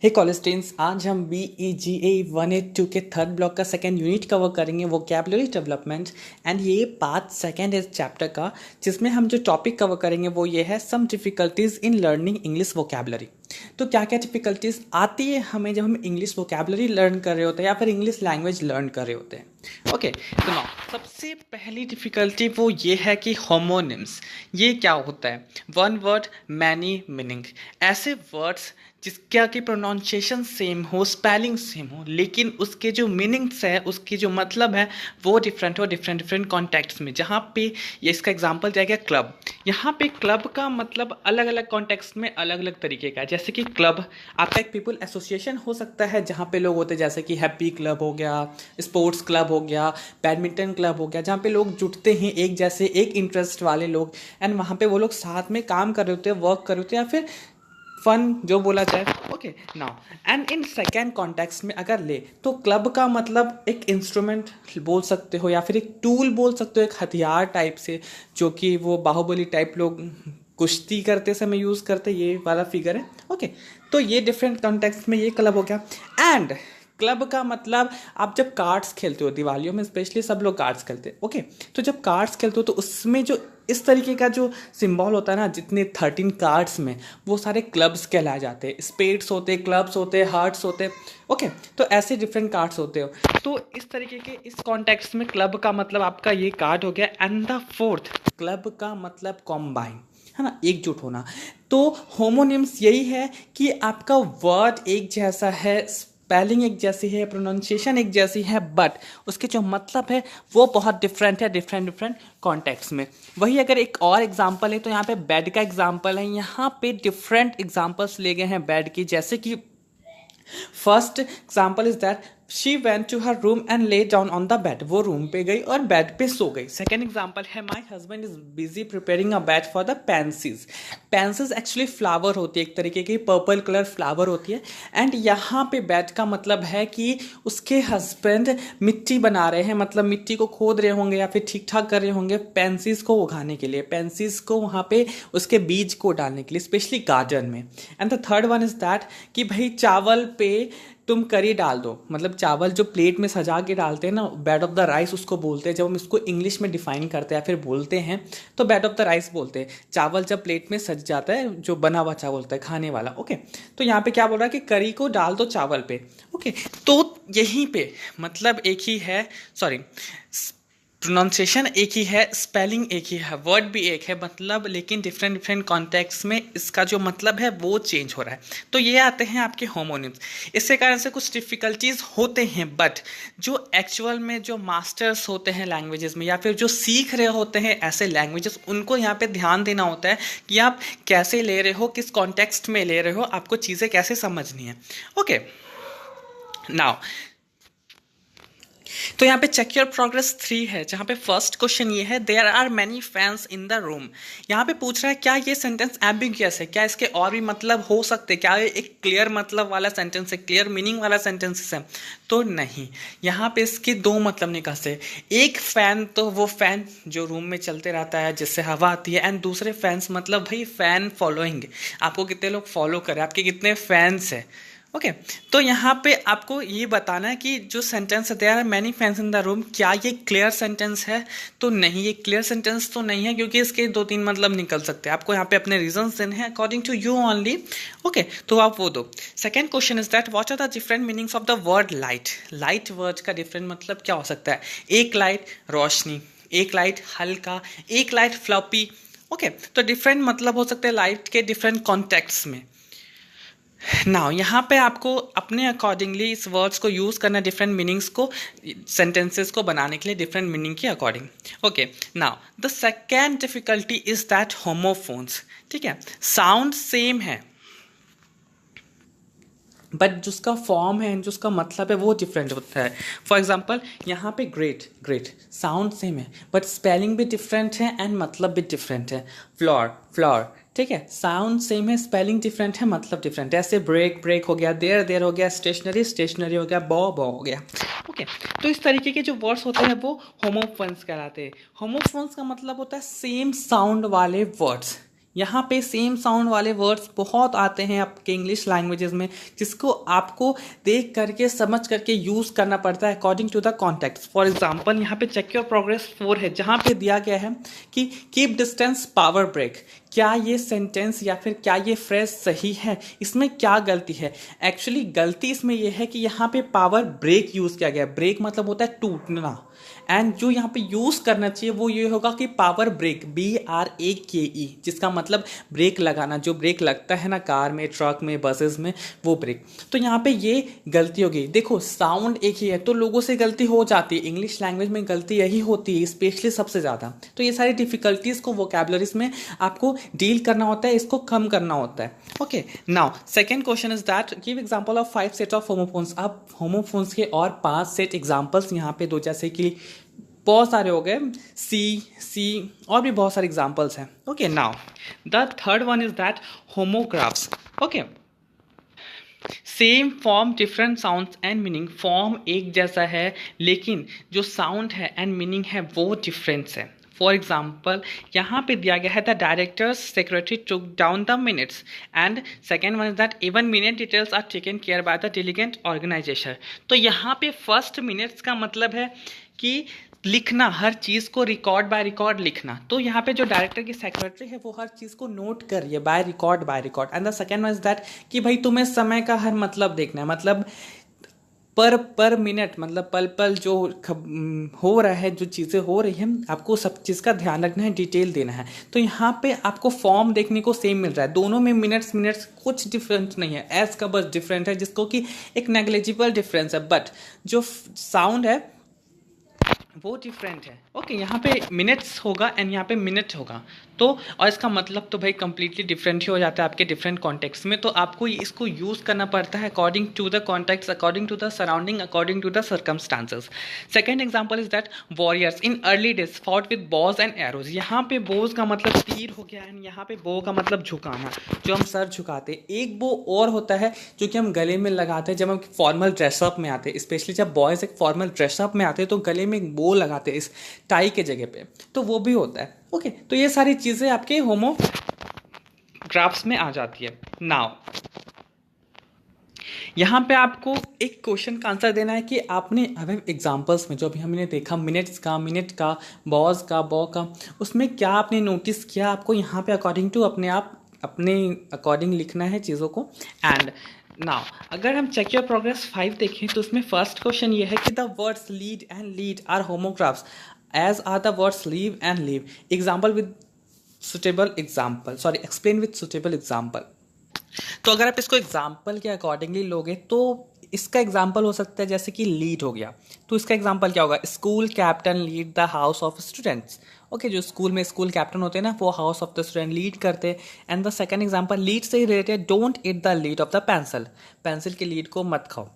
हे college students, आज हम BEGA 182 के थर्ड ब्लॉक का सेकेंड यूनिट कवर करेंगे, वोकैबुलरी डेवलपमेंट। एंड ये पार्ट सेकेंड है इस चैप्टर का, जिसमें हम जो टॉपिक कवर करेंगे वो ये है some difficulties in learning English vocabulary. तो क्या क्या डिफिकल्टीज आती है हमें जब हम इंग्लिश वोकैबुलरी लर्न कर रहे होते हैं या फिर इंग्लिश लैंग्वेज लर्न कर रहे होते हैं। ओके, तो नाउ सबसे पहली डिफिकल्टी वो ये है कि होमोनिम्स, ये क्या होता है? One word many meaning. ऐसे वर्ड्स जिसका की प्रोनाउंसिएशन सेम हो, स्पेलिंग सेम हो, लेकिन उसके जो मीनिंग्स है, उसकी जो मतलब है वो डिफरेंट हो डिफरेंट कॉन्टेक्ट्स में। जहाँ पे ये इसका एग्जांपल जाएगा क्लब। यहाँ पे क्लब का मतलब अलग अलग कॉन्टेक्स्ट में अलग अलग तरीके का है। जैसे कि क्लब आपका एक पीपल एसोसिएशन हो सकता है जहाँ पे लोग होते हैं, जैसे कि हैप्पी क्लब हो गया, स्पोर्ट्स क्लब हो गया, बैडमिंटन क्लब हो गया, जहाँ पे लोग जुटते हैं एक जैसे एक इंटरेस्ट वाले लोग, एंड वहाँ पे वो लोग साथ में काम कर रहे होते हैं, वर्क कर रहे होते हैं, या फिर फन जो बोला जाए। Okay, now and in second context में अगर ले तो क्लब का मतलब एक इंस्ट्रूमेंट बोल सकते हो या फिर एक टूल बोल सकते हो, एक हथियार टाइप से, जो कि वो बाहुबली टाइप लोग कुश्ती करते समय यूज़ करते, ये वाला फिगर है। ओके, तो ये डिफरेंट कॉन्टेक्स्ट में ये क्लब हो गया। एंड क्लब का मतलब आप जब कार्ड्स खेलते हो, दिवालियों में स्पेशली सब लोग कार्ड्स खेलते हैं। ओके, तो जब कार्ड्स खेलते हो तो उसमें जो इस तरीके का जो सिंबल होता है ना, जितने 13 कार्ड्स में, वो सारे क्लब्स कहलाए जाते हैं। स्पेड्स होते हैं, क्लब्स होते हैं, हार्ट्स होते हैं। ओके, तो ऐसे डिफरेंट कार्ड्स होते हो। तो इस तरीके के इस कॉन्टेक्स्ट में क्लब का मतलब आपका ये कार्ड हो गया। एंड द फोर्थ, क्लब का मतलब कॉम्बाइन, है ना, एकजुट होना। तो होमोनिम्स यही है कि आपका वर्ड एक जैसा है, स्पेलिंग एक जैसी है, प्रोनाउंसिएशन एक जैसी है, बट उसके जो मतलब है वो बहुत डिफरेंट है डिफरेंट कॉन्टेक्स्ट में। वही अगर एक और एग्जांपल है तो यहाँ पे बेड का एग्जांपल है। यहाँ पे डिफरेंट एग्जांपल्स ले गए हैं बेड की, जैसे कि first example is that she went to her room and lay down on the bed. वो रूम पे गई और बेड पे सो गई। सेकेंड एग्जाम्पल है my husband is busy preparing a bed for the pansies. Pansies actually flower होती है, एक तरीके की पर्पल कलर फ्लावर होती है। एंड यहाँ पे बेड का मतलब है कि उसके हस्बैंड मिट्टी बना रहे हैं, मतलब मिट्टी को खोद रहे होंगे या फिर ठीक ठाक कर रहे होंगे पेंसिज को उगाने के लिए, पेंसिज को वहाँ पे उसके बीज को डालने के लिए, स्पेशली गार्डन में। And the third one is that कि भाई चावल पे तुम करी डाल दो, मतलब चावल जो प्लेट में सजा के डालते हैं ना, बेड ऑफ द राइस उसको बोलते हैं। जब हम इसको इंग्लिश में डिफाइन करते हैं या फिर बोलते हैं तो बेड ऑफ द राइस बोलते हैं। चावल जब प्लेट में सज जाता है, जो बना हुआ चावल होता है खाने वाला। ओके, तो यहाँ पे क्या बोल रहा है कि करी को डाल दो चावल पे। ओके, तो यहीं पे मतलब एक ही है, सॉरी, प्रोनाउंसिएशन एक ही है, स्पेलिंग एक ही है, वर्ड भी एक है, मतलब लेकिन डिफरेंट कॉन्टेक्स्ट में इसका जो मतलब है वो चेंज हो रहा है। तो ये आते हैं आपके होमोनिम्स। इससे कारण से कुछ डिफ़िकल्टीज होते हैं, बट जो एक्चुअल में जो मास्टर्स होते हैं लैंग्वेजेस में या फिर जो सीख रहे होते हैं ऐसे लैंग्वेजेस, उनको यहाँ पे ध्यान देना होता है कि आप कैसे ले रहे हो, किस कॉन्टेक्स्ट में ले रहे हो, आपको चीज़ें कैसे समझनी है। ओके, नाउ तो यहाँ पे चेक योर प्रोग्रेस 3 है, जहाँ पे फर्स्ट क्वेश्चन ये है there are many fans in the room. यहाँ पे पूछ रहा है क्या ये सेंटेंस एम्बिग्यस है, क्या इसके और भी मतलब हो सकते, क्या ये एक क्लियर मतलब वाला सेंटेंस है, क्लियर मीनिंग वाला सेंटेंस है? तो नहीं, यहाँ पे इसके दो मतलब निकल से। एक फैन तो वो फैन जो रूम में चलते रहता है जिससे हवा आती है, एंड दूसरे फैंस मतलब भाई फैन फॉलोइंग, आपको कितने लोग फॉलो करें, आपके कितने फैंस है। ओके, तो यहाँ पे आपको ये बताना है कि जो सेंटेंस है there are many fans in the room, क्या ये क्लियर सेंटेंस है? तो नहीं, ये क्लियर सेंटेंस तो नहीं है, क्योंकि इसके 2-3 मतलब निकल सकते हैं। आपको यहाँ पे अपने रीजंस देने हैं according to you only. Okay, तो आप वो दो। Second question is that what are the different meanings of the word light. Light word का डिफरेंट मतलब क्या हो सकता है? एक लाइट रोशनी, एक लाइट हल्का, एक लाइट फ्लॉपी। ओके, तो डिफरेंट मतलब हो सकते हैं लाइट के डिफरेंट कॉन्टेक्ट्स में। नाउ यहाँ पे आपको अपने अकॉर्डिंगली इस वर्ड्स को यूज़ करना, डिफरेंट मीनिंग्स को, सेंटेंसेस को बनाने के लिए डिफरेंट मीनिंग के according. Okay, now the second difficulty is that homophones. ठीक है, साउंड सेम है बट जिसका फॉर्म है, जिसका मतलब है वो डिफरेंट होता है। फॉर एग्जाम्पल यहाँ पे ग्रेट, ग्रेट साउंड सेम है बट स्पेलिंग भी डिफरेंट है एंड मतलब भी डिफरेंट है। फ्लोर, फ्लोर, ठीक है, साउंड सेम है, स्पेलिंग डिफरेंट है, मतलब डिफरेंट है। ऐसे ब्रेक, ब्रेक हो गया, देर, देर हो गया, स्टेशनरी, स्टेशनरी हो गया, बॉ, बॉ हो गया। ओके, तो इस तरीके के जो वर्ड्स होते हैं वो होमोफोन्स कहलाते हैं। होमोफोन्स का मतलब होता है सेम साउंड वाले वर्ड्स, यहाँ पे सेम साउंड वाले वर्ड्स बहुत आते हैं आपके इंग्लिश लैंग्वेजेस में, जिसको आपको देख करके समझ करके यूज़ करना पड़ता है according to the context. For example यहाँ पे चेक योर प्रोग्रेस 4 है, जहाँ पे दिया गया है कि कीप डिस्टेंस पावर ब्रेक। क्या ये सेंटेंस या फिर क्या ये फ्रेज सही है? इसमें क्या गलती है? एक्चुअली गलती इसमें यह है कि यहाँ पे पावर ब्रेक यूज़ किया गया है। ब्रेक मतलब होता है टूटना, एंड जो यहाँ पे यूज़ करना चाहिए वो ये होगा कि पावर ब्रेक, BRAKE, जिसका मतलब ब्रेक लगाना, जो ब्रेक लगता है ना कार में, ट्रक में, बसेस में, वो ब्रेक। तो यहाँ पे ये गलती हो गई। देखो साउंड एक ही है तो लोगों से गलती हो जाती है, इंग्लिश लैंग्वेज में गलती यही होती है स्पेशली सबसे ज़्यादा। तो ये सारी डिफिकल्टीज़ को वोकैबुलरीज में आपको डील करना होता है, इसको कम करना होता है। Okay, now second question is that give example of 5 set of homophones. अब होमोफोन्स के और 5 सेट एग्जाम्पल्स यहाँ पे दो, जैसे कि बहुत सारे हो गए, सी और भी बहुत सारे एग्जाम्पल्स हैं। Okay, now the third one is that homographs. Okay, same form different sounds and meaning. Form एक जैसा है लेकिन जो साउंड है एंड मीनिंग है वो डिफरेंस है। फॉर एग्जाम्पल यहाँ पे दिया गया है the directors secretary took down the minutes, and second one is that even minute details are taken care by the diligent organisation. तो यहाँ पे फर्स्ट मिनट्स का मतलब है कि लिखना, हर चीज़ को रिकॉर्ड बाय रिकॉर्ड लिखना। तो यहाँ पे जो डायरेक्टर की सेक्रेटरी है वो हर चीज़ को नोट कर रही है by record. And the second one is that कि भाई तुम्हें समय का हर मतलब देखना है, मतलब पर मिनट, मतलब पल पल जो हो रहा है, जो चीज़ें हो रही हैं, आपको सब चीज़ का ध्यान रखना है, डिटेल देना है। तो यहाँ पे आपको फॉर्म देखने को सेम मिल रहा है, दोनों में मिनट्स कुछ डिफरेंस नहीं है, एज का बस डिफरेंट है, जिसको कि एक नेग्लिजिबल डिफरेंस है, बट जो साउंड है वो डिफरेंट है। ओके, यहाँ पे मिनट्स होगा एंड यहाँ पे मिनट होगा, तो और इसका मतलब तो भाई कंप्लीटली डिफरेंट ही हो जाता है आपके डिफरेंट कॉन्टेक्स्ट में। तो आपको इसको यूज़ करना पड़ता है according to the context, according to the surrounding, according to the circumstances. Second example is that warriors in early days fought with bows and arrows. यहाँ पे बोज का मतलब तीर हो गया एंड यहाँ पे बो का मतलब झुकाना, जो हम सर झुकाते हैं। एक बो और होता है जो कि हम गले में लगाते हैं जब हम फॉर्मल ड्रेसअप में आते हैं, स्पेशली जब बॉयज़ एक फॉर्मल ड्रेसअप में आते हैं तो गले में एक बो लगाते हैं इस टाई के जगह पे, तो वो भी होता है। ओके, तो ये सारी चीज़ें आपके होमोग्राफ्स में आ जाती है। नाउ यहाँ पे आपको एक क्वेश्चन का आंसर देना है कि आपने अभी एग्जांपल्स में जो अभी हमने देखा मिनट का, बॉज का, बॉ का, उसमें क्या आपने नोटिस किया? आपको यहाँ पे अकॉर्डिंग टू अपने अकॉर्डिंग लिखना है चीज़ों को। एंड नाउ अगर हम चेक योर प्रोग्रेस 5 देखें तो उसमें फर्स्ट क्वेश्चन ये है कि the words lead and lead are homographs as are the words leave and leave. Example with suitable example, explain with suitable example. तो अगर आप इसको एग्जाम्पल के अकॉर्डिंगली लोगे तो इसका एग्जाम्पल हो सकता है जैसे कि लीड हो गया, तो इसका एग्जाम्पल क्या होगा? School captain lead the house of students. Okay, जो स्कूल में स्कूल कैप्टन होते हैं ना, वो house of the student lead करते हैं। And the second example lead से related, don't eat the lead of the pencil, pencil के लीड को मत खाओ।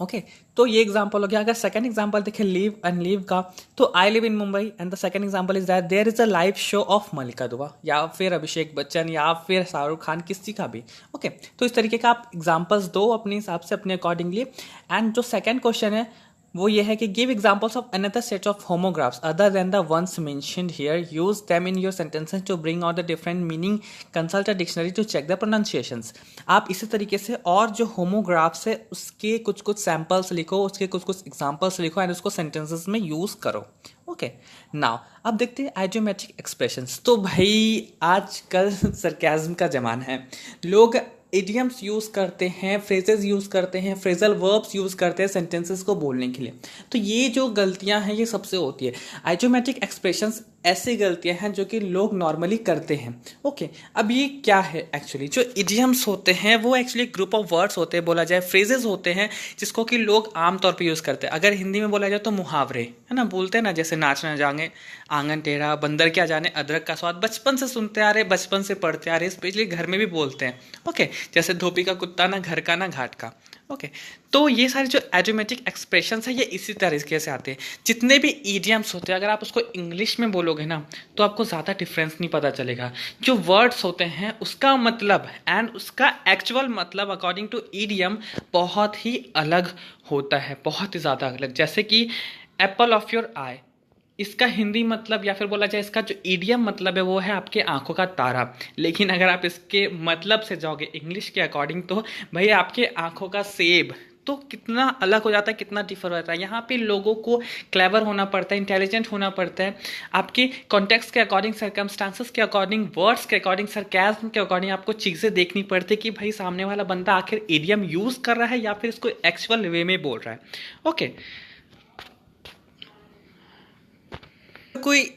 ओके, तो ये एग्जाम्पल हो गया। अगर सेकंड एग्जाम्पल देखें लीव एंड लीव का, तो I live in Mumbai and the second example is that there is a live show of Mallika Dua, या फिर अभिषेक बच्चन, या फिर शाहरुख खान, किसी का भी। ओके, तो इस तरीके का आप एग्जाम्पल्स दो अपने हिसाब से, अपने अकॉर्डिंगली। एंड जो सेकंड क्वेश्चन है वो ये है कि give examples of another set of homographs other than the ones mentioned here, use them in your sentences to bring out the different meaning, consult a dictionary to check the pronunciations. आप इसी तरीके से और जो homographs है उसके कुछ samples लिखो, उसके कुछ एग्जाम्पल्स लिखो एंड उसको सेंटेंसेस में यूज करो। ओके, नाउ अब देखते हैं आइडियोमेट्रिक एक्सप्रेशंस। तो भाई आजकल सरकाज़म का ज़माना है, लोग इडियम्स यूज़ करते हैं, फ्रेजेस यूज़ करते हैं, फ्रेजल वर्ब्स यूज़ करते हैं सेंटेंसेस को बोलने के लिए। तो ये जो गलतियां हैं ये सबसे होती है। आइडियोमेट्रिक एक्सप्रेशंस ऐसी गलतियां हैं जो कि लोग नॉर्मली करते हैं। ओके, अब ये क्या है? एक्चुअली जो इडियम्स होते हैं वो एक्चुअली ग्रुप ऑफ वर्ड्स होते हैं, बोला जाए फ्रेजेस होते हैं, जिसको कि लोग आमतौर पर यूज़ करते हैं। अगर हिंदी में बोला जाए तो मुहावरे, है ना, बोलते हैं ना, जैसे नाचना जाने आंगन टेढ़ा, बंदर क्या जाने अदरक का स्वाद, बचपन से सुनते आ रहे, बचपन से पढ़ते आ रहे, स्पेशली घर में भी बोलते हैं। ओके, जैसे धोबी का कुत्ता ना घर का ना घाट का। ओके, तो ये सारे जो आइडियोमेट्रिक एक्सप्रेशंस है ये इसी तरीके से आते हैं। जितने भी ईडियम्स होते हैं अगर आप उसको इंग्लिश में बोलोगे ना तो आपको ज़्यादा डिफरेंस नहीं पता चलेगा। जो वर्ड्स होते हैं उसका मतलब एंड उसका एक्चुअल मतलब अकॉर्डिंग टू ईडियम बहुत ही अलग होता है, बहुत ही ज़्यादा अलग। जैसे कि एप्पल ऑफ योर आई, इसका हिंदी मतलब या फिर बोला जाए इसका जो ईडियम मतलब है वो है आपके आंखों का तारा। लेकिन अगर आप इसके मतलब से जाओगे इंग्लिश के अकॉर्डिंग तो भाई आपके आंखों का सेब। तो कितना अलग हो जाता है, कितना डिफर हो जाता है। यहाँ पे लोगों को क्लेवर होना पड़ता है, इंटेलिजेंट होना पड़ता है, आपके कॉन्टेक्स्ट के अकॉर्डिंग, सर्कमस्टांसेस के अकॉर्डिंग, वर्ड्स के अकॉर्डिंग, सरकैज़्म के अकॉर्डिंग आपको चीज़ें देखनी पड़ती है कि भाई सामने वाला बंदा आखिर ईडियम यूज़ कर रहा है या फिर इसको एक्चुअल वे में बोल रहा है। ओके, कोई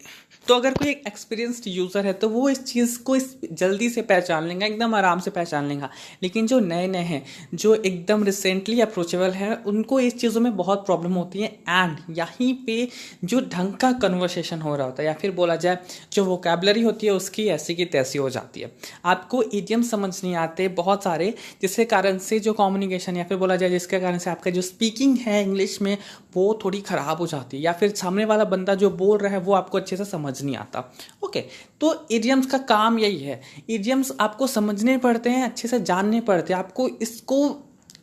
तो अगर कोई एक एक्सपीरियंस्ड यूज़र है तो वो इस चीज़ को इस जल्दी से पहचान लेगा, एकदम आराम से पहचान लेगा। लेकिन जो नए नए हैं, जो एकदम रिसेंटली अप्रोचेबल हैं, उनको इस चीज़ों में बहुत प्रॉब्लम होती है। एंड यहीं पे जो ढंग का कन्वर्सेशन हो रहा होता है या फिर बोला जाए जो वोकेबलरी होती है उसकी ऐसी की तैसी हो जाती है। आपको इडियम समझ नहीं आते बहुत सारे, जिसके कारण से जो कम्युनिकेशन या फिर बोला जाए जिसके कारण से आपका जो स्पीकिंग है इंग्लिश में वो थोड़ी ख़राब हो जाती है, या फिर सामने वाला बंदा जो बोल रहा है वो आपको अच्छे से समझ नहीं आता। ओके, तो इडियम्स का काम यही है। इडियम्स आपको समझने पड़ते हैं, अच्छे से जानने पड़ते हैं, आपको इसको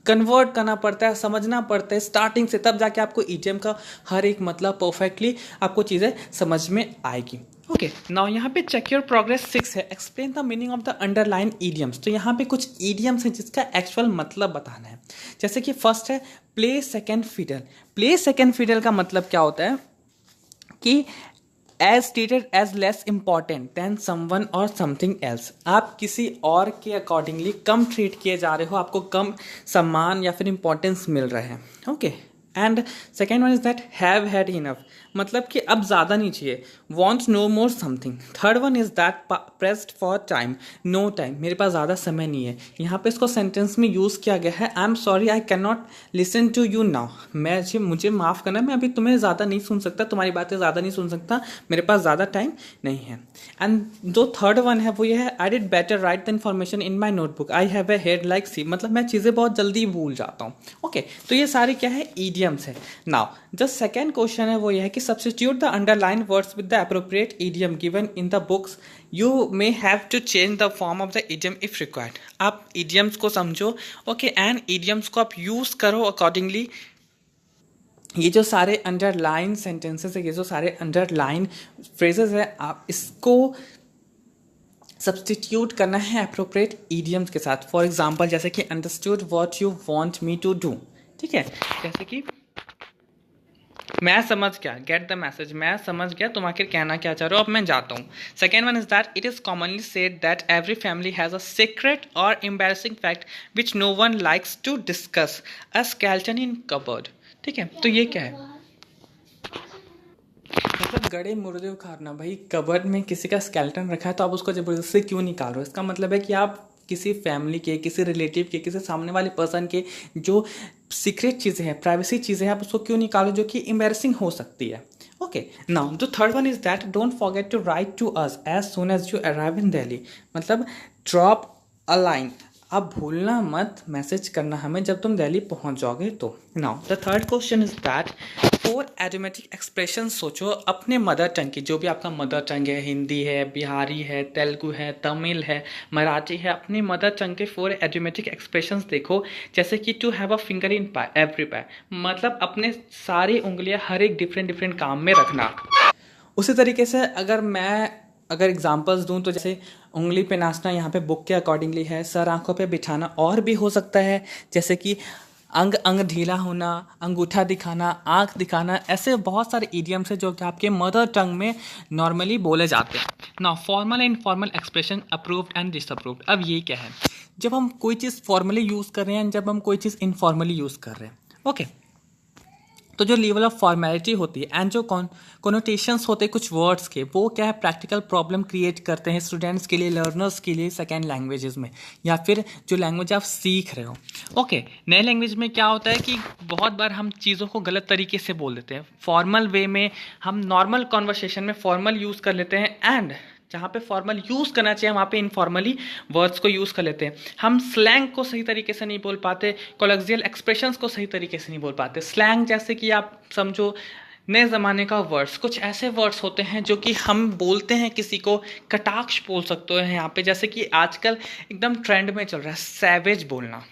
कन्वर्ट करना पड़ता है, समझना पड़ता है स्टार्टिंग से, तब जाके आपको इडियम का हर एक मतलब परफेक्टली आपको चीज़ें समझ में आएगी। ओके, नाउ यहाँ पे चेक योर प्रोग्रेस 6 है, explain the meaning of the underline idioms. तो यहाँ पे कुछ इडियम्स हैं जिसका एक्चुअल मतलब बताना है। जैसे कि फर्स्ट है play second fiddle. Play second fiddle का मतलब क्या होता है कि as treated as less important than someone और समथिंग एल्स। आप किसी और के अकॉर्डिंगली कम ट्रीट किए जा रहे हो, आपको कम सम्मान या फिर इंपॉर्टेंस मिल रहा है। Okay, and second one is that have had enough, मतलब कि अब ज़्यादा नहीं चाहिए, want no more something. Third one is that pressed for time, no time, मेरे पास ज़्यादा समय नहीं है। यहाँ पे इसको सेंटेंस में यूज़ किया गया है, I am sorry I can not listen to you now, मुझे माफ़ करना, मैं अभी तुम्हें ज़्यादा नहीं सुन सकता, तुम्हारी बातें ज़्यादा नहीं सुन सकता, मेरे पास ज़्यादा टाइम नहीं है। एंड जो थर्ड वन है वो ये है I did better write the information in my notebook, I have a head like sea, मतलब मैं चीज़ें बहुत जल्दी भूल जाता हूँ। ओके, तो ये सारे क्या है, ईडियम्स है। नाउ जो सेकेंड क्वेश्चन है वो ये है कि substitute the underline words with the appropriate idiom given in the books, you may have to change the form of the idiom if required. आप इडियम्स को समझो, ओके, एंड इडियम्स को आप यूज़ करो अकॉर्डिंगली। ये जो सारे अंडरलाइन सेंटेंसेस है, ये जो सारे अंडरलाइन फ्रेजेस है, आप इसको सब्स्टिट्यूट करना है अप्रोप्रिएट इडियम्स के साथ। फॉर एग्जाम्पल जैसे कि understood what you want me to do, ठीक है, जैसे कि मैं समझ गया, गेट द मैसेज, मैं समझ गया तुम आखिर कहना क्या चाह रहे हो, अब मैं जाता हूँ। Second one is that it is commonly said that every family has a secret और embarrassing fact which no one likes to discuss, a skeleton in cupboard. ठीक है, तो ये क्या है, मतलब गड़े मुर्दे उखाड़ना। भाई कबर्ड में किसी का स्केलेटन रखा है तो आप उसको जबरदस्ती क्यों निकाल रहे हो? इसका मतलब है कि आप किसी फैमिली के, किसी रिलेटिव के, किसी सामने वाले पर्सन के जो सीक्रेट चीज़ें हैं, प्राइवेसी चीज़ें हैं, आप उसको क्यों निकालो जो कि एम्बैरेसिंग हो सकती है। Okay, now the third one is that don't forget to write to us as soon as you arrive in Delhi, मतलब ड्रॉप अ लाइन, आप भूलना मत मैसेज करना हमें जब तुम दिल्ली पहुंच जाओगे तो। Now the third question is that 4 idiomatic expression सोचो अपने मदर टंग की, जो भी आपका मदर टंग है, हिंदी है, बिहारी है, तेलुगु है, तमिल है, मराठी है, अपनी मदर टंग के 4 एडियोमेटिक एक्सप्रेशंस देखो। जैसे कि to have a finger in pie, every pie, मतलब अपने सारी उंगलियां हर एक डिफरेंट डिफरेंट काम में रखना। उसी तरीके से अगर एग्जांपल्स दूं तो जैसे उंगली पे नाचना यहाँ पे बुक के अकॉर्डिंगली है, सर आंखों पे बिठाना और भी हो सकता है, जैसे कि अंग अंग ढीला होना, अंगूठा दिखाना, आंख दिखाना, ऐसे बहुत सारे इडियम्स हैं जो कि आपके मदर टंग में नॉर्मली बोले जाते हैं। Now formal and informal expression approved and disapproved. अब ये क्या है, जब हम कोई चीज़ फॉर्मली यूज़ कर रहे हैं, जब हम कोई चीज़ इनफॉर्मली यूज़ कर रहे हैं, ओके, तो जो लेवल ऑफ फॉर्मेलिटी होती है एंड जो कोनोटेशंस होते हैं कुछ वर्ड्स के, वो क्या है, प्रैक्टिकल प्रॉब्लम क्रिएट करते हैं स्टूडेंट्स के लिए, लर्नर्स के लिए सेकेंड लैंग्वेजेस में, या फिर जो लैंग्वेज आप सीख रहे हो। ओके, नए लैंग्वेज में क्या होता है कि बहुत बार हम चीज़ों को गलत तरीके से बोल देते हैं। फॉर्मल वे में हम नॉर्मल कॉन्वर्सेशन में फॉर्मल यूज़ कर लेते हैं, एंड जहाँ पे फॉर्मल यूज़ करना चाहिए वहाँ पे इनफॉर्मली वर्ड्स को यूज़ कर लेते हैं। हम स्लैंग को सही तरीके से नहीं बोल पाते, कोलॉक्सियल एक्सप्रेशंस को सही तरीके से नहीं बोल पाते। स्लैंग जैसे कि आप समझो नए ज़माने का वर्ड्स, कुछ ऐसे वर्ड्स होते हैं जो कि हम बोलते हैं किसी को, कटाक्ष बोल सकते हैं यहाँ पे, जैसे कि आजकल एकदम ट्रेंड में चल रहा है सैवेज बोलना।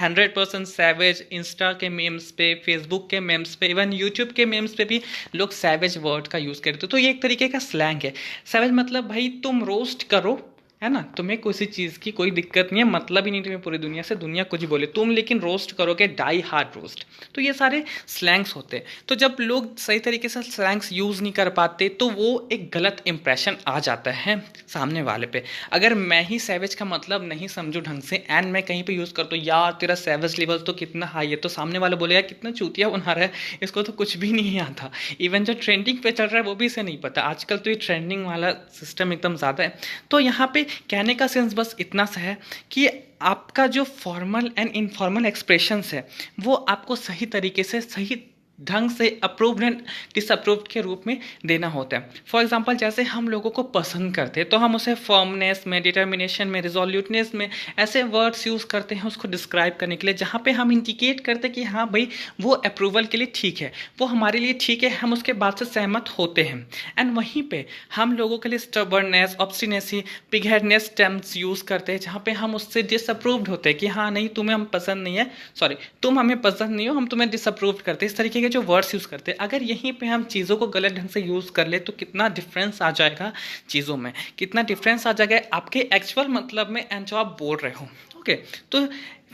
100% सैवेज। इंस्टा के मेम्स पे, फेसबुक के मेम्स पे, इवन यूट्यूब के मेम्स पे भी लोग सैवेज वर्ड का यूज़ करते हैं। तो ये एक तरीके का स्लैंग है। सैवेज मतलब भाई तुम रोस्ट करो, है ना, तुम्हें किसी चीज़ की कोई दिक्कत नहीं है, मतलब ही नहीं तुम्हें पूरी दुनिया से, दुनिया कुछ बोले, तुम लेकिन रोस्ट करोगे, डाई हार्ड रोस्ट। तो ये सारे स्लैंग्स होते हैं। तो जब लोग सही तरीके से स्लैंग्स यूज़ नहीं कर पाते तो वो एक गलत इंप्रेशन आ जाता है सामने वाले पे। अगर मैं ही सैवेज का मतलब नहीं समझूं ढंग से एंड मैं कहीं पे यूज़ कर दूं, यार तेरा सैवेज लेवल तो कितना हाई है, तो सामने वाला बोलेगा कितना चूतिया बना रहा है, इसको तो कुछ भी नहीं आता। इवन जो ट्रेंडिंग पे चल रहा है वो भी इसे नहीं पता। आजकल तो ये ट्रेंडिंग वाला सिस्टम एकदम ज़्यादा है। तो यहाँ पे कहने का सेंस बस इतना सा है कि आपका जो फॉर्मल एंड इनफॉर्मल एक्सप्रेशंस है वो आपको सही तरीके से, सही ढंग से अप्रूव्ड एंड डिसअप्रूव्ड के रूप में देना होता है। फॉर एग्जांपल जैसे हम लोगों को पसंद करते हैं तो हम उसे फर्मनेस में, डिटर्मिनेशन में, रिजोल्यूटनेस में ऐसे वर्ड्स यूज़ करते हैं उसको डिस्क्राइब करने के लिए, जहाँ पे हम इंडिकेट करते हैं कि हाँ भाई वो अप्रूवल के लिए ठीक है, वो हमारे लिए ठीक है, हम उसके बात से सहमत होते हैं। एंड वहीं पे हम लोगों के लिए स्टबर्ननेस, ऑब्स्टिनेसी, पिगहेडनेस टर्म्स यूज़ करते हैं, जहाँ पे हम उससे डिसअप्रूव्ड होते हैं कि हाँ नहीं तुम्हें हम पसंद नहीं है, सॉरी तुम हमें पसंद नहीं हो, हम तुम्हें डिसअप्रूव्ड करते हैं। इस तरीके के जो वर्ड्स यूज़ करते हैं, अगर यहीं पे हम चीज़ों को गलत ढंग से यूज़ कर ले तो कितना डिफरेंस आ जाएगा चीज़ों में, कितना डिफरेंस आ जाएगा आपके एक्चुअल मतलब में एंड जो आप बोल रहे हो। ओके, तो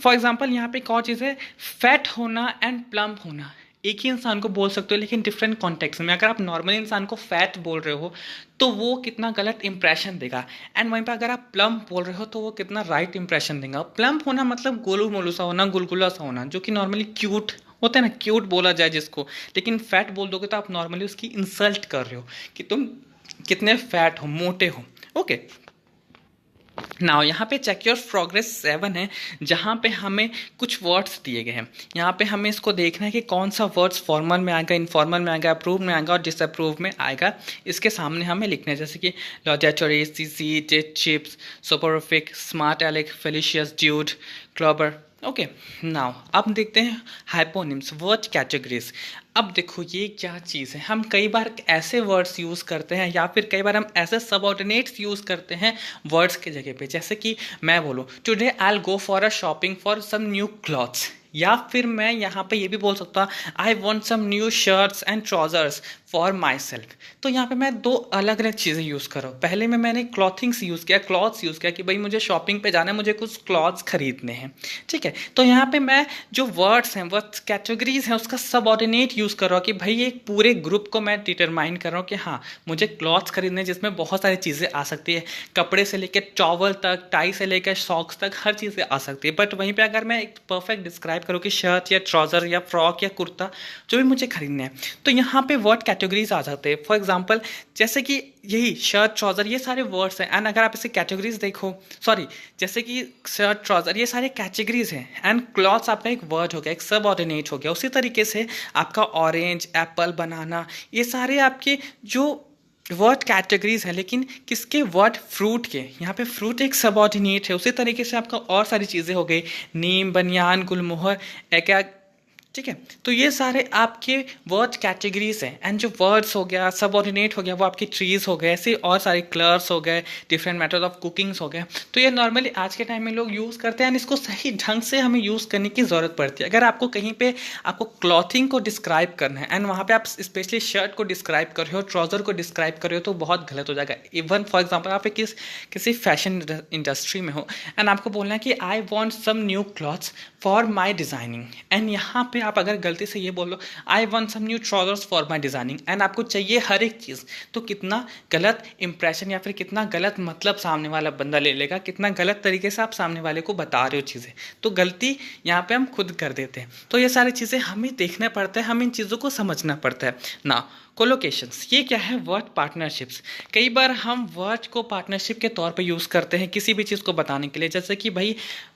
फॉर एग्जांपल यहाँ पे एक और चीज़ है, फैट होना एंड प्लम्प होना। एक ही इंसान को बोल सकते हो लेकिन डिफरेंट कॉन्टेक्स्ट में। अगर आप नॉर्मल इंसान को फैट बोल रहे हो तो वो कितना गलत इंप्रेशन देगा, एंड वहीं पर अगर आप प्लम्प बोल रहे हो तो वो कितना राइट इंप्रेशन देगा। प्लम्प होना मतलब गोलू मोलू सा होना, गुलगुला सा होना, जो कि नॉर्मली क्यूट होता है ना, क्यूट बोला जाए जिसको। लेकिन फैट बोल दोगे तो आप नॉर्मली उसकी इंसल्ट कर रहे हो कि तुम कितने फैट हो, मोटे हो। ओके, नाउ यहाँ पे चेक योर प्रोग्रेस 7 है, जहाँ पे हमें कुछ वर्ड्स दिए गए हैं। यहाँ पे हमें इसको देखना है कि कौन सा वर्ड्स फॉर्मल में आएगा, इनफॉर्मल में आएगा, अप्रूव में आएगा और डिसअप्रूव में आएगा। इसके सामने हमें लिखना है, जैसे कि लॉजेटोरी, sissy, jet, chips, soporific, smart alec, felicitous, dude, clobber. Okay, now अब देखते हैं हाइपोनिम्स, वर्ड कैटेगरीज। अब देखो ये क्या चीज़ है, हम कई बार ऐसे वर्ड्स यूज़ करते हैं या फिर कई बार हम ऐसे सबऑर्डिनेट्स यूज़ करते हैं वर्ड्स के जगह पे। जैसे कि मैं बोलूँ today I will go for a shopping for some new clothes, या फिर मैं यहाँ पे ये भी बोल सकता हूँ I want some new shirts and trousers for myself. तो यहाँ पे मैं दो अलग अलग चीज़ें यूज़ कर रहा हूँ। पहले में मैंने क्लॉथिंग्स यूज़ किया, क्लॉथ्स यूज़ किया कि भाई मुझे शॉपिंग पे जाना है, मुझे कुछ क्लॉथ्स खरीदने हैं, ठीक है। तो यहाँ पे मैं जो वर्ड्स हैं, वर्ड कैटेगरीज हैं, उसका सबऑर्डिनेट यूज़ कर रहा हूँ कि भाई एक पूरे ग्रुप को मैं डिटरमाइन कर रहा हूँ कि हाँ मुझे क्लॉथ्स खरीदने, जिसमें बहुत सारी चीज़ें आ सकती है, कपड़े से लेकर टॉवल तक, टाई से लेकर सॉक्स तक, हर चीज़ें आ सकती है। बट वहीं पर अगर मैं एक परफेक्ट डिस्क्राइब करूँ कि शर्ट या ट्राउज़र या फ्रॉक या कुर्ता जो भी मुझे खरीदना है, तो यहाँ पे वर्ड कैटेगरीज आ जाते हैं। फॉर एग्जाम्पल जैसे कि यही शर्ट, ट्राउज़र, ये सारे वर्ड्स हैं। एंड अगर आप इसके कैटेगरीज देखो, सॉरी जैसे कि शर्ट, ट्राउज़र, ये सारे कैटेगरीज हैं। एंड क्लॉथ्स आपका एक वर्ड हो गया, एक सबऑर्डिनेट हो गया। उसी तरीके से आपका ऑरेंज, एप्पल, बनाना, ये सारे आपके जो वर्ड कैटेगरीज है, लेकिन किसके, वर्ड फ्रूट के। यहाँ पे फ्रूट एक सबऑर्डिनेट है। उसी तरीके से आपका और सारी चीज़ें हो गई, नीम, बनियान, गुलमोहर, एक, ठीक है। तो ये सारे आपके वर्ड कैटेगरीज हैं। एंड जो वर्ड्स हो गया, सबऑर्डिनेट हो गया, वो आपकी ट्रीज हो गए, ऐसे और सारे कलर्स हो गए, डिफरेंट मेथड ऑफ कुकिंग्स हो गए। तो ये नॉर्मली आज के टाइम में लोग यूज़ करते हैं एंड इसको सही ढंग से हमें यूज़ करने की ज़रूरत पड़ती है। अगर आपको कहीं पे आपको क्लॉथिंग को डिस्क्राइब करना है एंड वहाँ पे आप स्पेशली शर्ट को डिस्क्राइब कर रहे हो, ट्राउज़र को डिस्क्राइब कर रहे हो, तो बहुत गलत हो जाएगा। इवन फॉर एग्जाम्पल आप किसी फैशन इंडस्ट्री में हो एंड आपको बोलना है कि I want some new clothes for my designing, and यहाँ पे आप अगर गलती से ये बोलो I want some new trousers for my designing, and आपको चाहिए हर एक चीज़, तो कितना गलत इंप्रेशन या फिर कितना गलत मतलब सामने वाला बंदा ले लेगा, कितना गलत तरीके से आप सामने वाले को बता रहे हो चीज़ें। तो गलती यहाँ पे हम खुद कर देते हैं। तो ये सारी चीज़ें हमें देखना पड़ता है, हमें इन चीज़ों को समझना पड़ता है ना। कोलोकेशंस, ये क्या है? Word partnerships. कई बार हम वर्ड को पार्टनरशिप के तौर पे यूज़ करते हैं किसी भी चीज़ को बताने के लिए, जैसे कि भाई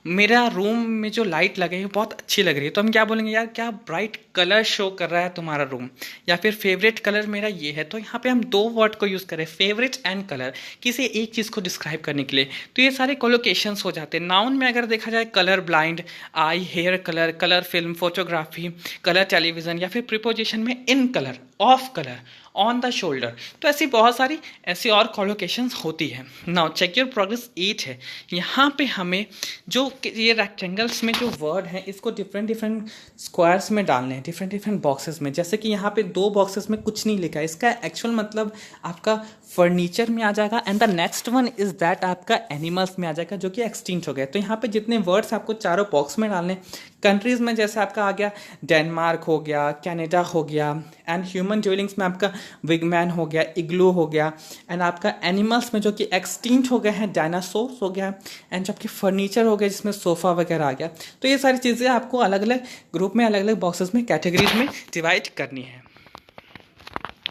मेरा रूम में जो लाइट लगे है बहुत अच्छी लग रही है, तो हम क्या बोलेंगे? यार क्या ब्राइट कलर शो कर रहा है तुम्हारा रूम, या फिर फेवरेट कलर मेरा ये है। तो यहाँ पे हम दो वर्ड को यूज़ करें, फेवरेट एंड कलर, किसी एक चीज़ को डिस्क्राइब करने के लिए, तो ये सारे कोलोकेशंस हो जाते हैं। नाउन में अगर देखा जाए, colour blind, eye, hair colour, colour film, photography, colour television, या फिर प्रिपोजिशन में in colour, off colour, on the shoulder. तो ऐसी बहुत सारी ऐसी और कॉलोकेशंस होती है। नाउ चेक योर प्रोग्रेस 8 है। यहाँ पे हमें जो ये रेक्टेंगल्स में जो वर्ड है इसको डिफरेंट डिफरेंट स्क्वायर्स में डालने हैं, डिफरेंट डिफरेंट बॉक्सेस में। जैसे कि यहाँ पे 2 बॉक्सेस में कुछ नहीं लिखा है, इसका एक्चुअल मतलब आपका फर्नीचर में आ जाएगा, and the next one is that आपका एनिमल्स में आ जाएगा, जो कि एक्सटिंक्ट हो गया। तो यहाँ पे जितने वर्ड्स आपको चारों बॉक्स में डालने, कंट्रीज में जैसे आपका आ गया डेनमार्क हो गया, कनाडा हो गया, एंड ह्यूमन ड्वेलिंग्स में आपका विगमैन हो गया, इग्लू हो गया, एंड आपका एनिमल्स में जो कि एक्सटिंक्ट हो गए हैं डायनासोर्स हो गया, एंड जो आपकी फर्नीचर हो गया जिसमें सोफ़ा वगैरह आ गया। तो ये सारी चीज़ें आपको अलग अलग ग्रुप में, अलग अलग बॉक्सेस में, कैटेगरीज में डिवाइड करनी है।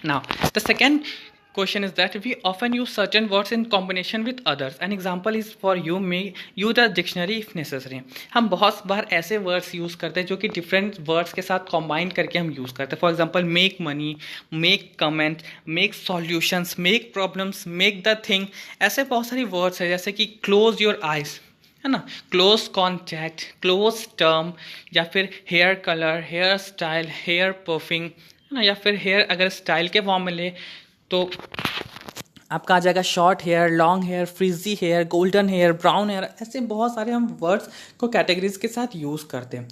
Now the second question is that we often use certain words in combination with others. An example is for you, may use the dictionary if necessary. हम बहुत बार ऐसे words use करते हैं जो कि different words के साथ combine करके हम use करते हैं। For example, make money, make comment, make solutions, make problems, make the thing। ऐसे बहुत सारी words है, जैसे कि close your eyes, है ना, क्लोज कॉन्टैक्ट, क्लोज टर्म, या फिर hair colour, hair style, hair perming, है ना, या फिर हेयर अगर स्टाइल के फॉर्म में ले तो आपका आ जाएगा short hair, long hair, frizzy hair, golden hair, brown hair. ऐसे बहुत सारे हम वर्ड्स को कैटेगरीज के साथ यूज़ करते हैं।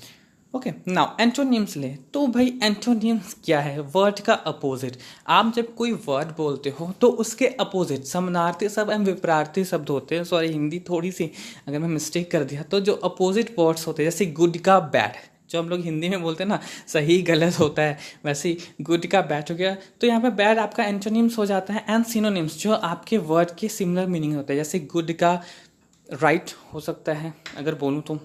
ओके, नाउ एंटोनिम्स ले। तो भाई एंटोनिम्स क्या है? वर्ड का अपोजिट। आप जब कोई वर्ड बोलते हो तो उसके अपोजिट समानार्थी शब्द एवं विपरीत शब्द होते हैं। सॉरी, हिंदी थोड़ी सी अगर मैं मिस्टेक कर दिया, तो जो अपोजिट वर्ड्स होते हैं, जैसे गुड का बैड, जो हम लोग हिंदी में बोलते हैं ना, सही गलत होता है, वैसे ही गुड का बैड हो गया। तो यहाँ पे बैड आपका एंटोनिम्स हो जाता है। एंड सिनोनिम्स, जो आपके वर्ड के सिमिलर मीनिंग होते हैं, जैसे गुड का राइट हो सकता है अगर बोलूँ तो।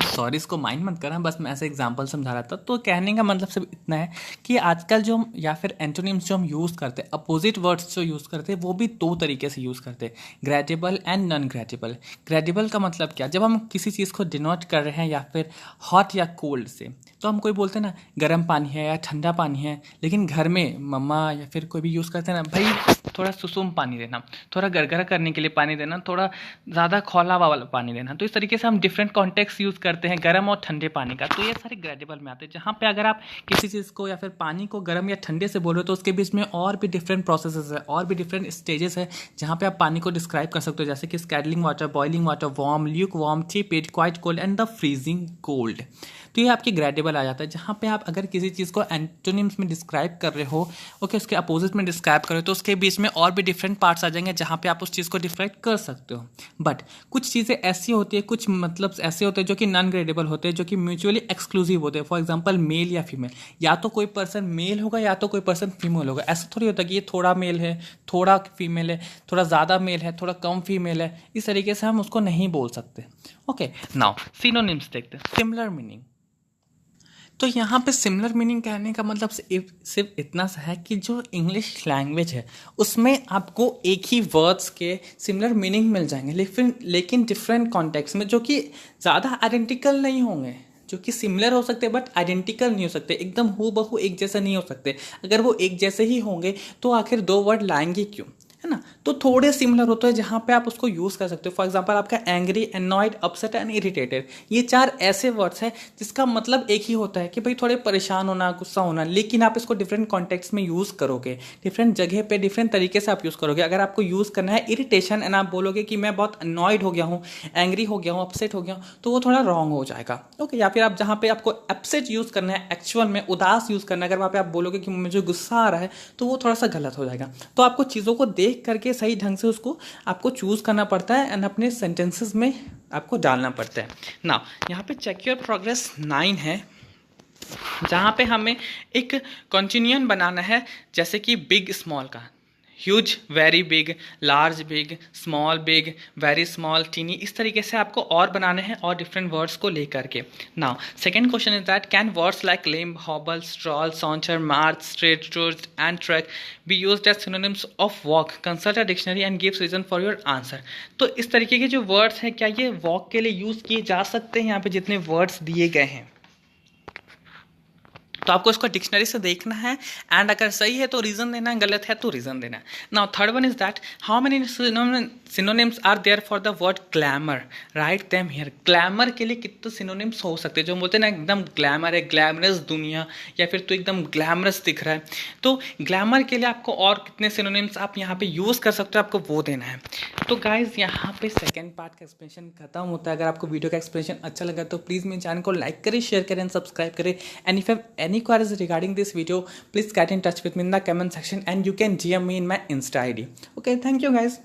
सॉरी, इसको माइंड मत करना, बस मैं ऐसे एग्जांपल समझा रहा था। तो कहने का मतलब सिर्फ इतना है कि आजकल जो हम, या फिर एंटोनिम्स जो हम यूज़ करते हैं, अपोजिट वर्ड्स जो यूज़ करते हैं, वो भी 2 तरीके से यूज़ करते हैं, ग्रेडिबल एंड नॉन ग्रेडिबल। ग्रेडिबल का मतलब क्या? जब हम किसी चीज़ को डिनोट कर रहे हैं, या फिर हॉट या कोल्ड से, तो हम कोई बोलते हैं ना गर्म पानी है या ठंडा पानी है, लेकिन घर में मम्मा या फिर कोई भी यूज़ करते हैं ना, भाई थोड़ा सुसुम पानी देना, थोड़ा गरगरा करने के लिए पानी देना, थोड़ा ज़्यादा खौला वाला पानी देना। तो इस तरीके से हम डिफरेंट कॉन्टेक्स्ट यूज़ करते हैं गर्म और ठंडे पानी का। तो ये सारे ग्रेडिबल में आते हैं, जहाँ पे अगर आप किसी चीज़ को या फिर पानी को गर्म या ठंडे से बोल रहे हो, तो उसके बीच में और भी डिफरेंट प्रोसेसेस है, और भी डिफरेंट स्टेजेस है, जहाँ पे आप पानी को डिस्क्राइब कर सकते हो, जैसे कि scalding water, boiling water, warm, lukewarm, tepid, quite cold and the freezing cold. तो ये आपकी ग्रेडिबल आ जाता है, जहाँ पे आप अगर किसी चीज़ को एंटोनिम्स में डिस्क्राइब कर रहे हो, ओके, उसके अपोजिट में डिस्क्राइब कर रहे हो, तो उसके बीच में और भी डिफरेंट पार्ट्स आ जाएंगे, जहाँ पे आप उस चीज़ को डिफाइन कर सकते हो। बट कुछ चीज़ें ऐसी होती है, कुछ मतलब ऐसे होते हैं जो कि नॉन ग्रेडिबल होते हैं, जो कि म्यूचुअली एक्सक्लूसिव होते हैं। फॉर एग्जाम्पल, मेल या फीमेल, या तो कोई पर्सन मेल होगा या तो कोई पर्सन फीमेल होगा। ऐसा थोड़ी होता कि ये थोड़ा मेल है, थोड़ा फीमेल है, थोड़ा ज़्यादा मेल है, थोड़ा कम फीमेल है। इस तरीके से हम उसको नहीं बोल सकते। ओके, नाउ सिनोनिम्स देखते हैं, सिमिलर मीनिंग। तो यहाँ पे सिमिलर मीनिंग कहने का मतलब सिर्फ इतना सा है कि जो इंग्लिश लैंग्वेज है उसमें आपको एक ही वर्ड्स के सिमिलर मीनिंग मिल जाएंगे, लेकिन डिफरेंट कॉन्टेक्स्ट में, जो कि ज़्यादा आइडेंटिकल नहीं होंगे, जो कि सिमिलर हो सकते हैं बट आइडेंटिकल नहीं हो सकते, एकदम हूबहू एक जैसा नहीं हो सकते। अगर वो एक जैसे ही होंगे तो आखिर 2 वर्ड लाएंगे क्यों, है ना। तो थोड़े सिमिलर होते हैं जहाँ पे आप उसको यूज़ कर सकते हो। फॉर एग्जांपल, आपका angry, annoyed, upset and irritated, ये 4 ऐसे वर्ड्स हैं जिसका मतलब एक ही होता है कि भाई थोड़े परेशान होना, गुस्सा होना, लेकिन आप इसको डिफरेंट कॉन्टेक्स्ट में यूज़ करोगे, डिफरेंट जगह पे डिफरेंट तरीके से आप यूज़ करोगे। अगर आपको यूज़ करना है इरिटेशन एंड आप बोलोगे कि मैं बहुत अनॉयड हो गया हूँ, एंग्री हो गया हूँ, अपसेट हो गया हूँ, तो वो थोड़ा रॉन्ग हो जाएगा। ओके, या फिर आप जहाँ पे आपको अपसेट यूज़ करना है, एक्चुअल में उदास यूज़ करना है, अगर वहाँ पे आप बोलोगे कि मुझे गुस्सा आ रहा है, तो वो थोड़ा सा गलत हो जाएगा। तो आपको चीज़ों को देख करके सही ढंग से उसको आपको चूज करना पड़ता है एंड अपने सेंटेंसेस में आपको डालना पड़ता है। नाउ यहाँ पे चेक योर प्रोग्रेस 9 है, जहाँ पे हमें एक कॉन्टिन्यून बनाना है, जैसे कि बिग स्मॉल का। Huge, very big, large big, small big, very small, tiny, इस तरीके से आपको और बनाने हैं और डिफरेंट वर्ड्स को लेकर के. Now second question is that can words like limp, hobble, stroll, saunter, march, stride, tours and track be used as synonyms of walk? Consult a dictionary and gives reason for your answer. तो इस तरीके के जो words हैं क्या ये walk के लिए यूज़ किए जा सकते हैं? यहाँ पे जितने वर्ड्स दिए गए हैं तो आपको इसको डिक्शनरी से देखना है एंड अगर सही है तो रीजन देना है, गलत है तो रीजन देना है. Now third one is that how many synonyms are there for the word glamour? Write them here. Glamour के लिए कितने सिनोनिम्स हो सकते हैं? जो हम बोलते हैं ना एकदम ग्लैमर है, ग्लैमरस दुनिया, या फिर तो एकदम ग्लैमरस दिख रहा है, तो ग्लैमर के लिए आपको और कितने सिनोनिम्स आप यहाँ पे यूज़ कर सकते हो, आपको वो देना है. तो गाइज यहाँ पे सेकेंड पार्ट का एक्सप्लेनेशन खत्म होता है. अगर आपको वीडियो का एक्सप्लेनेशन अच्छा लगा तो प्लीज़ मेरे चैनल को लाइक करें, शेयर करें एंड सब्सक्राइब करें. And if any queries regarding this video, please get in touch with me in the comment section and you can DM me in my Insta ID. Okay, thank you guys.